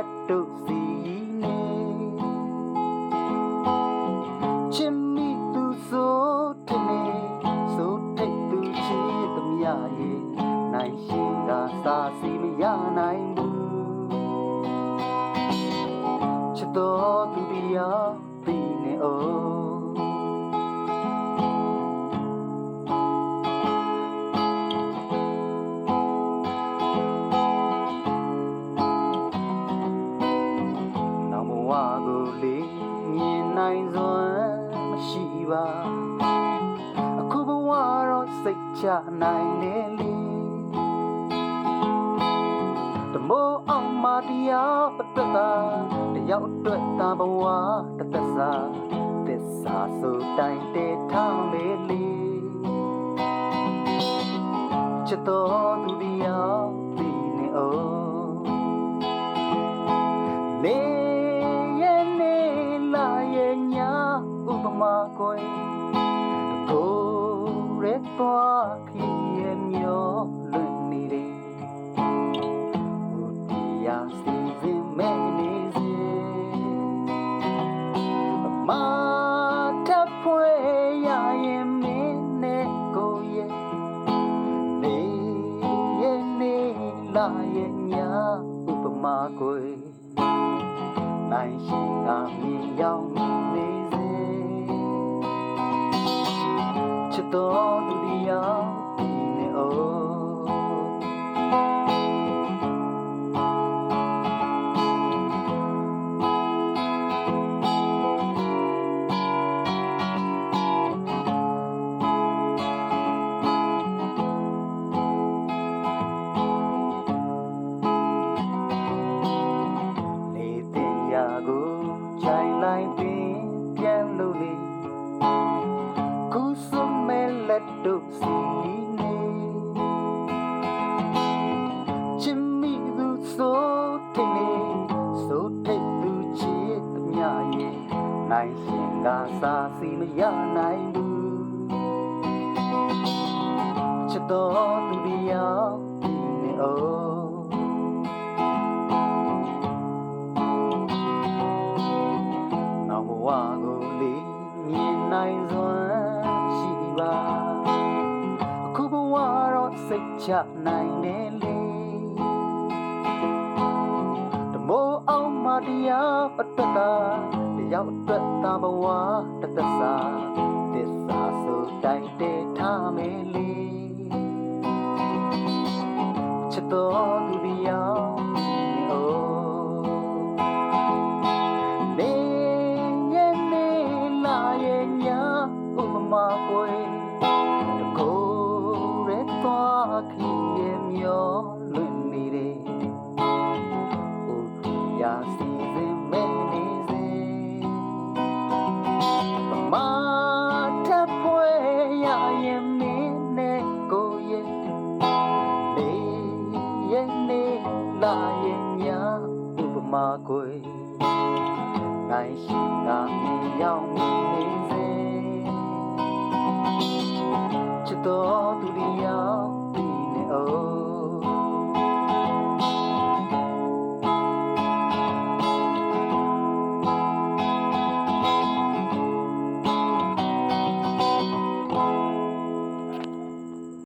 လက်တို့စီနေချစ်မိသူဆိုတဲ့နေဆိုတဲ့သူချစ်သမျှရဲ့နိုင်ရှိတာစာစီမရနိုင်ဘူးချစ်တော်သူတရားပြီးနေအောင်နောက်ဘဝကိုလေးမြင်နိုင်စွမ်းမရှိပါအခုဘဝတော့စိတ်ချနိုင်နေလေတမိုးအောင်မတရားပတ်တာတယောက်အတွက်သာဘဝတသက်စာသစ္စာဆိုတိုင်းတည်ထားမေးလေချစ်တော်သူတရားပြီးနေအောင်နေရဲ့နေလာရဲ့ညာဥပမာကိုကိုရဲသွားခီရဲ့မျောလွတ်နေတယ်ဥတီယာစီစဉ်မဲနေစေမာထဖွေရရင်မင်းနဲ့ကိုရဲ့နေရဲ့နေလာရဲ့ညာဥပမာကိုနိုင်ရှိတာမြင်ရောက်နေစေချစ်တော်သူတရားပြီးနေအောင်ကိုခြိုင်လိုက်ပြီးပြန်လို့လေခုစမဲလက်တို့စီနေချစ်မိသူဆိုတဲ့နေဆိုတဲ့သူချစ်သမျှရဲ့နိုင်ရှင်ကစားစီမရနိုင်ဘူးချစ်တော်သူတရားပြီးနေအောင်ဘဝကိုလေးမြင်နိုင်စွမ်းရှိပါအခုဘဝတော့စိတ်ချနိုင်တယ်လေတမိုးအောင်မတရားပတ်တာတယောက်အတွက်သာဘဝတသက်စာသစ္စာဆိုတိုင်းတည်ထားမေးလေချစ်တော်သူတရားမာကွယ်တကိုယ်ရဲသွားခီရဲ့မျောလွတ်နေတယ်ဥတီယာစီစဉ်မဲနေစေမာထဖွေရရင်မင်းနဲ့ကိုရဲ့နေရဲ့နေလာရဲ့ညာဥပမာကွယ်နိုင်ရှိတာမြင်ရောက်နေစေ